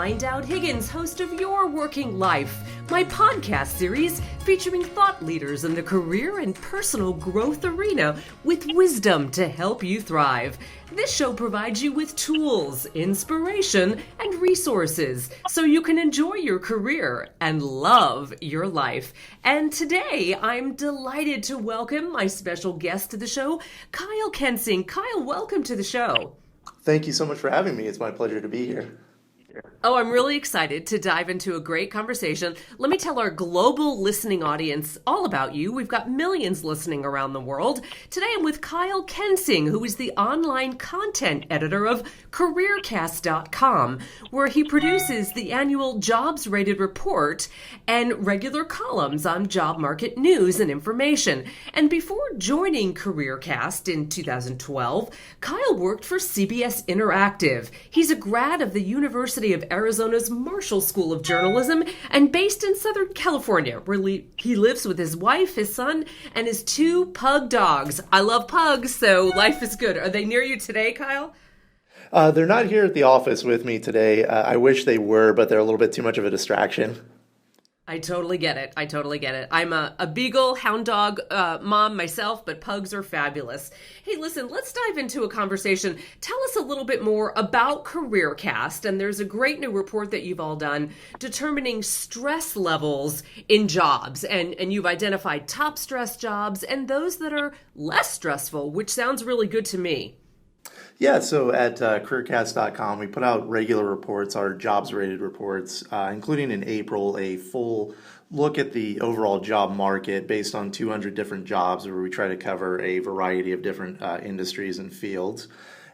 I'm Dowd-Higgins, host of Your Working Life, my podcast series featuring thought leaders in the career and personal growth arena with wisdom to help you thrive. This show provides you with tools, inspiration, and resources so you can enjoy your career and love your life. And today, I'm delighted to welcome my special guest to the show, Kyle Kensing. Kyle, welcome to the show. Thank you so much for having me. It's my pleasure to be here. Oh, I'm really excited to dive into a great conversation. Let me tell our global listening audience all about you. We've got millions listening around the world. Today I'm with Kyle Kensing, who is the online content editor of CareerCast.com, where he produces the annual Jobs Rated Report and regular columns on job market news and information. And before joining CareerCast in 2012, Kyle worked for CBS Interactive. He's a grad of the University of Arizona's Marshall School of Journalism and based in Southern California, where he lives with his wife, his son, and his two pug dogs. I love pugs, so life is good. Are they near you today, Kyle? They're not here at the office with me today. I wish they were, but they're a little bit too much of a distraction. I totally get it. I'm a beagle, hound dog mom myself, but pugs are fabulous. Hey, listen, let's dive into a conversation. Tell us a little bit more about CareerCast. And there's a great new report that you've all done determining stress levels in jobs. And you've identified top stress jobs and those that are less stressful, which sounds really good to me. Yeah, so at CareerCast.com, we put out regular reports, our jobs rated reports, including in April, a full look at the overall job market based on 200 different jobs where we try to cover a variety of different industries and fields.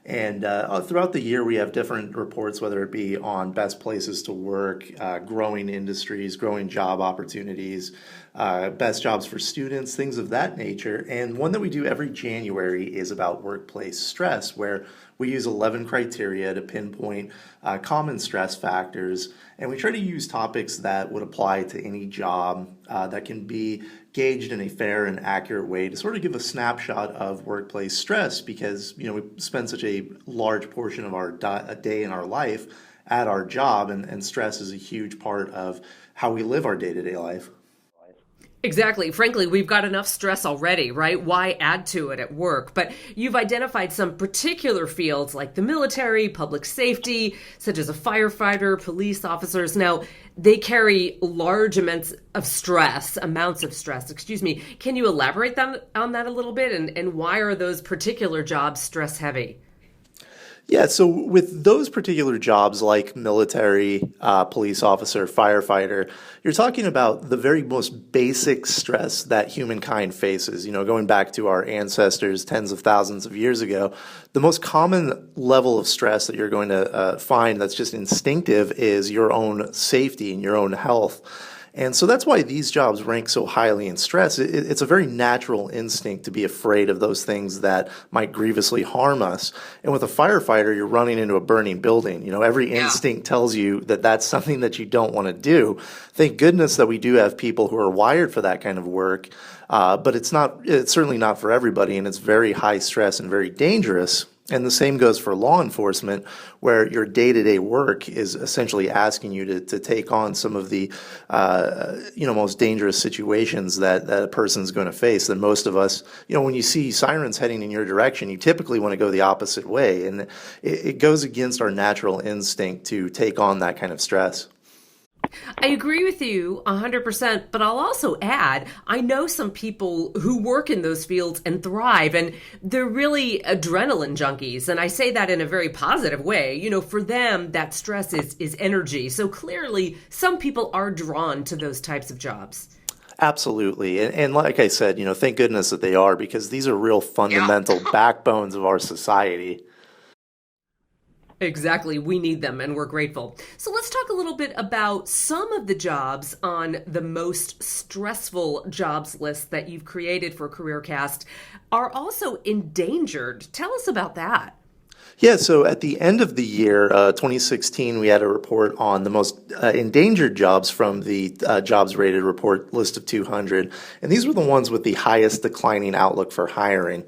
And throughout the year, we have different reports, whether it be on best places to work, growing industries, growing job opportunities, best jobs for students, things of that nature. And one that we do every January is about workplace stress, where we use 11 criteria to pinpoint common stress factors. And we try to use topics that would apply to any job that can be gauged in a fair and accurate way to sort of give a snapshot of workplace stress, because we spend such a large portion of our day in our life at our job, and stress is a huge part of how we live our day-to-day life. Exactly. Frankly, we've got enough stress already, right? Why add to it at work? But you've identified some particular fields like the military, public safety, such as a firefighter, police officers. Now, they carry large amounts of stress. Can you elaborate on that a little bit? And why are those particular jobs stress heavy? Yeah, so with those particular jobs like military, police officer, firefighter, you're talking about the very most basic stress that humankind faces. Going back to our ancestors tens of thousands of years ago, the most common level of stress that you're going to find that's just instinctive is your own safety and your own health. And so that's why these jobs rank so highly in stress. It's a very natural instinct to be afraid of those things that might grievously harm us. And with a firefighter, you're running into a burning building. Every instinct tells you that that's something that you don't want to do. Thank goodness that we do have people who are wired for that kind of work. But it's certainly not for everybody, and it's very high stress and very dangerous. And the same goes for law enforcement, where your day-to-day work is essentially asking you to take on some of the most dangerous situations that a person's going to face. And most of us, when you see sirens heading in your direction, you typically want to go the opposite way. And it goes against our natural instinct to take on that kind of stress. I agree with you 100%, but I'll also add, I know some people who work in those fields and thrive, and they're really adrenaline junkies. And I say that in a very positive way. For them, that stress is energy. So clearly, some people are drawn to those types of jobs. Absolutely. And like I said, thank goodness that they are, because these are real fundamental backbones of our society. Exactly. We need them, and we're grateful. So let's talk a little bit about some of the jobs on the most stressful jobs list that you've created for CareerCast are also endangered. Tell us about that. Yeah, so at the end of the year, 2016, we had a report on the most endangered jobs from the jobs rated report list of 200. And these were the ones with the highest declining outlook for hiring.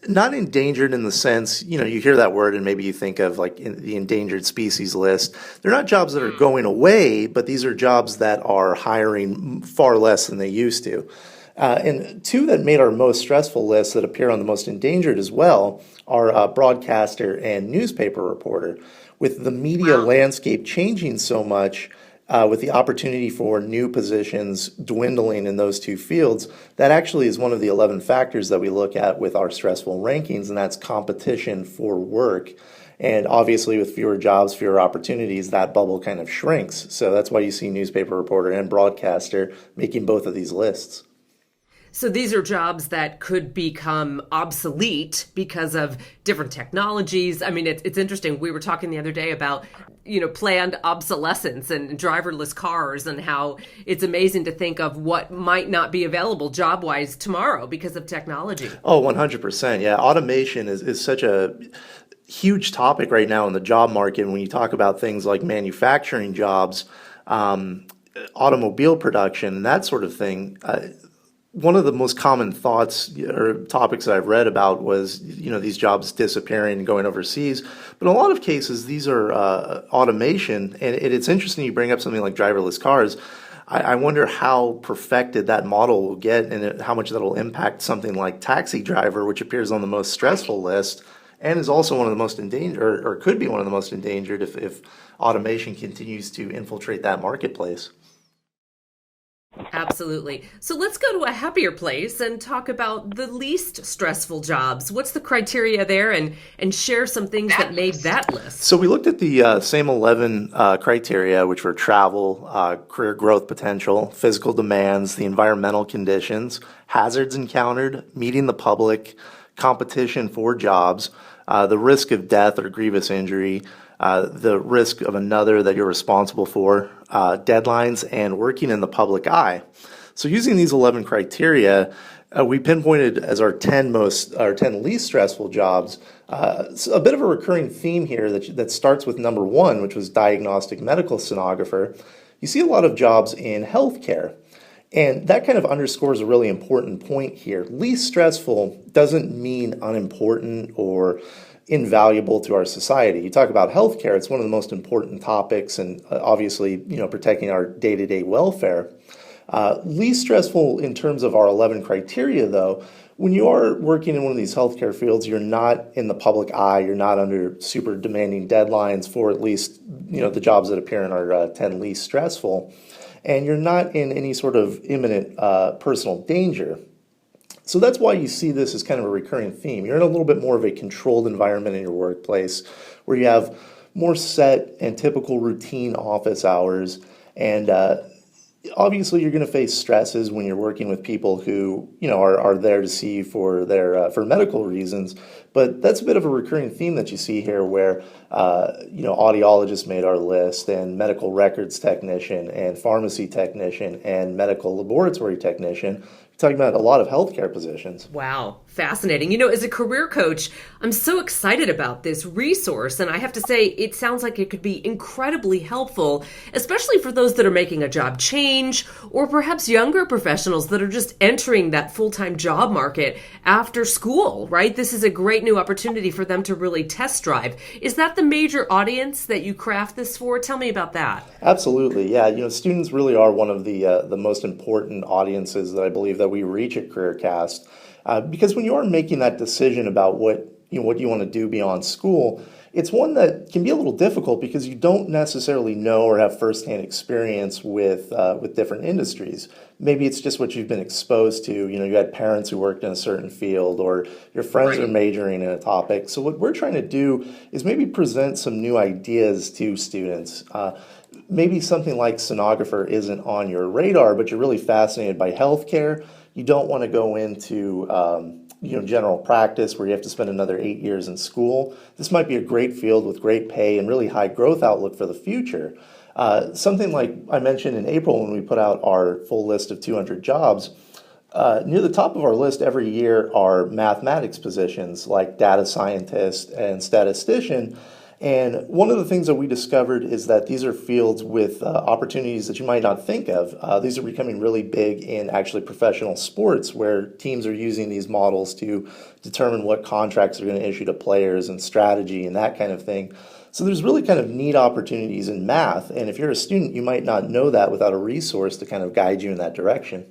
Not endangered in the sense, you hear that word and maybe you think of like the endangered species list. They're not jobs that are going away, but these are jobs that are hiring far less than they used to. And two that made our most stressful list that appear on the most endangered as well are broadcaster and newspaper reporter. With the media landscape changing so much, with the opportunity for new positions dwindling in those two fields, that actually is one of the 11 factors that we look at with our stressful rankings, and that's competition for work. And obviously, with fewer jobs, fewer opportunities, that bubble kind of shrinks. So that's why you see newspaper reporter and broadcaster making both of these lists. So these are jobs that could become obsolete because of different technologies. I mean, it's interesting. We were talking the other day about, planned obsolescence and driverless cars and how it's amazing to think of what might not be available job-wise tomorrow because of technology. Oh, 100%. Yeah. Automation is such a huge topic right now in the job market. When you talk about things like manufacturing jobs, automobile production, and that sort of thing, one of the most common thoughts or topics that I've read about was, these jobs disappearing and going overseas. But in a lot of cases, these are automation. And it's interesting you bring up something like driverless cars. I wonder how perfected that model will get and how much that'll impact something like taxi driver, which appears on the most stressful list and is also one of the most endangered, or could be one of the most endangered if automation continues to infiltrate that marketplace. Absolutely. So let's go to a happier place and talk about the least stressful jobs. What's the criteria there, and share some things that made that list? So we looked at the same 11 criteria, which were travel, career growth potential, physical demands, the environmental conditions, hazards encountered, meeting the public, competition for jobs, the risk of death or grievous injury, the risk of another that you're responsible for, deadlines, and working in the public eye. So using these 11 criteria, we pinpointed as our 10 least stressful jobs. A bit of a recurring theme here that starts with number one, which was diagnostic medical sonographer. You see a lot of jobs in healthcare. And that kind of underscores a really important point here. Least stressful doesn't mean unimportant or invaluable to our society. You talk about healthcare, it's one of the most important topics, and obviously, protecting our day-to-day welfare. Least stressful in terms of our 11 criteria, though, when you are working in one of these healthcare fields, you're not in the public eye, you're not under super demanding deadlines for at least, the jobs that appear in our 10 least stressful, and you're not in any sort of imminent personal danger. So that's why you see this as kind of a recurring theme. You're in a little bit more of a controlled environment in your workplace where you have more set and typical routine office hours. And obviously you're going to face stresses when you're working with people who, are there to see you for for medical reasons. But that's a bit of a recurring theme that you see here where, audiologist made our list, and medical records technician, and pharmacy technician, and medical laboratory technician. Talking about a lot of healthcare positions. Wow, fascinating. As a career coach, I'm so excited about this resource, and I have to say, it sounds like it could be incredibly helpful, especially for those that are making a job change, or perhaps younger professionals that are just entering that full-time job market after school, right? This is a great new opportunity for them to really test drive. Is that the major audience that you craft this for? Tell me about that. Absolutely, yeah. Students really are one of the most important audiences that I believe that we reach at CareerCast, because when you are making that decision about what you want to do beyond school, it's one that can be a little difficult because you don't necessarily know or have firsthand experience with different industries. Maybe it's just what you've been exposed to. You had parents who worked in a certain field, or your friends are majoring in a topic. So what we're trying to do is maybe present some new ideas to students. Maybe something like sonographer isn't on your radar, but you're really fascinated by healthcare. You don't want to go into general practice where you have to spend another 8 years in school. This might be a great field with great pay and really high growth outlook for the future. Something like I mentioned in April when we put out our full list of 200 jobs, Near the top of our list every year are mathematics positions like data scientist and statistician. And one of the things that we discovered is that these are fields with opportunities that you might not think of. These are becoming really big in actually professional sports, where teams are using these models to determine what contracts are going to issue to players and strategy and that kind of thing. So there's really kind of neat opportunities in math. And if you're a student, you might not know that without a resource to kind of guide you in that direction.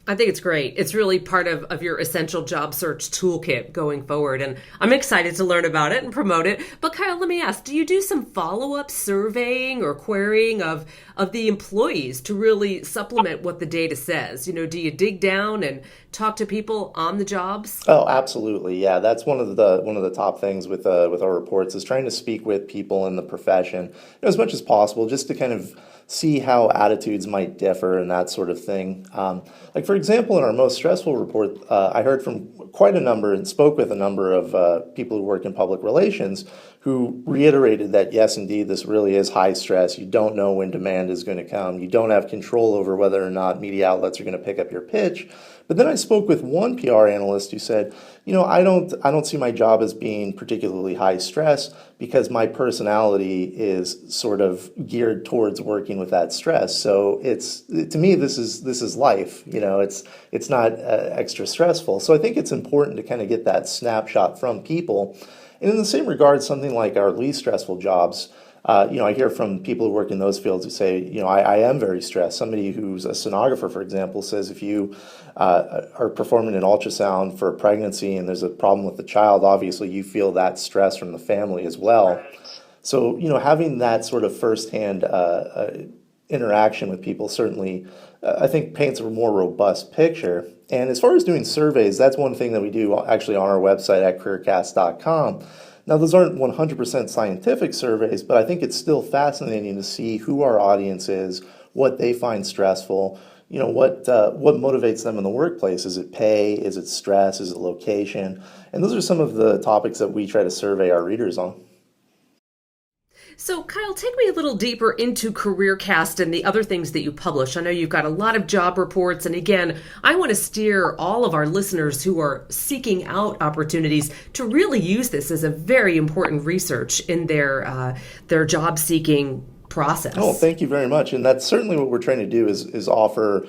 I think it's great. It's really part of your essential job search toolkit going forward. And I'm excited to learn about it and promote it. But Kyle, let me ask, do you do some follow-up surveying or querying of the employees to really supplement what the data says? Do you dig down and talk to people on the jobs? Oh, absolutely. Yeah, that's one of the top things with our reports is trying to speak with people in the profession as much as possible, just to kind of see how attitudes might differ and that sort of thing. Like, for example, in our most stressful report, I heard from quite a number and spoke with a number of people who work in public relations who reiterated that, yes, indeed, this really is high stress. You don't know when demand is going to come. You don't have control over whether or not media outlets are going to pick up your pitch. But then I spoke with one PR analyst who said, I don't see my job as being particularly high stress because my personality is sort of geared towards working with that stress. So to me, this is life. It's not extra stressful. So I think it's important to kind of get that snapshot from people. And in the same regard, something like our least stressful jobs, I hear from people who work in those fields who say, I am very stressed. Somebody who's a sonographer, for example, says if you are performing an ultrasound for a pregnancy and there's a problem with the child, obviously you feel that stress from the family as well. So, having that sort of firsthand interaction with people certainly, I think, paints a more robust picture. And as far as doing surveys, that's one thing that we do actually on our website at careercast.com. Now, those aren't 100% scientific surveys, but I think it's still fascinating to see who our audience is, what they find stressful, what motivates them in the workplace. Is it pay? Is it stress? Is it location? And those are some of the topics that we try to survey our readers on. So, Kyle, take me a little deeper into CareerCast and the other things that you publish. I know you've got a lot of job reports. And again, I want to steer all of our listeners who are seeking out opportunities to really use this as a very important research in their job seeking process. Oh, thank you very much. And that's certainly what we're trying to do is offer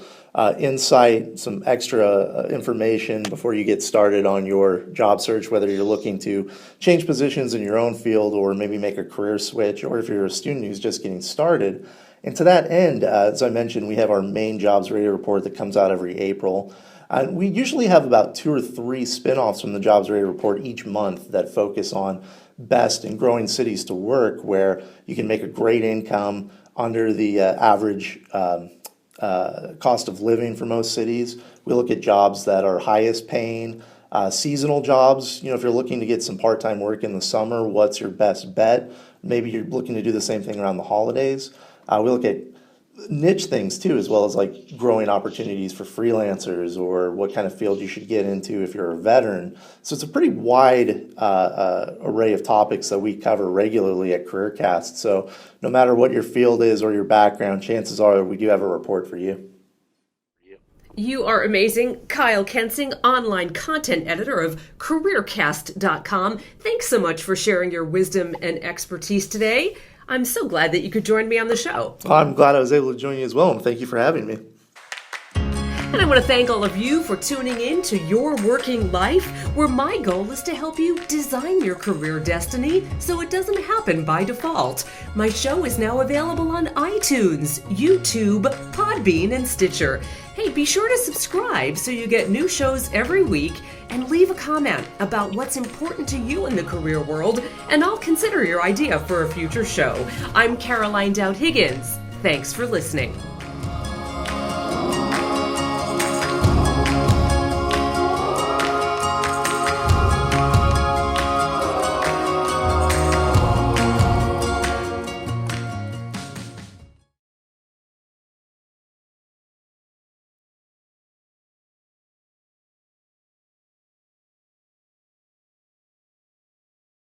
insight, some extra information before you get started on your job search, whether you're looking to change positions in your own field or maybe make a career switch, or if you're a student who's just getting started. And to that end, as I mentioned, we have our main jobs radar report that comes out every April. We usually have about 2 or 3 spinoffs from the jobs radar report each month that focus on best and growing cities to work, where you can make a great income under the average cost of living for most cities. We look at jobs that are highest paying, seasonal jobs. If you're looking to get some part-time work in the summer, what's your best bet? Maybe you're looking to do the same thing around the holidays. We look at niche things too, as well as like growing opportunities for freelancers or what kind of field you should get into if you're a veteran. So it's a pretty wide array of topics that we cover regularly at CareerCast. So no matter what your field is or your background, chances are we do have a report for you. You are amazing. Kyle Kensing, online content editor of CareerCast.com. Thanks so much for sharing your wisdom and expertise today. I'm so glad that you could join me on the show. I'm glad I was able to join you as well, and thank you for having me. And I want to thank all of you for tuning in to Your Working Life, where my goal is to help you design your career destiny so it doesn't happen by default. My show is now available on iTunes, YouTube, Podbean, and Stitcher. Hey, be sure to subscribe so you get new shows every week, and leave a comment about what's important to you in the career world, and I'll consider your idea for a future show. I'm Caroline Dowd-Higgins. Thanks for listening.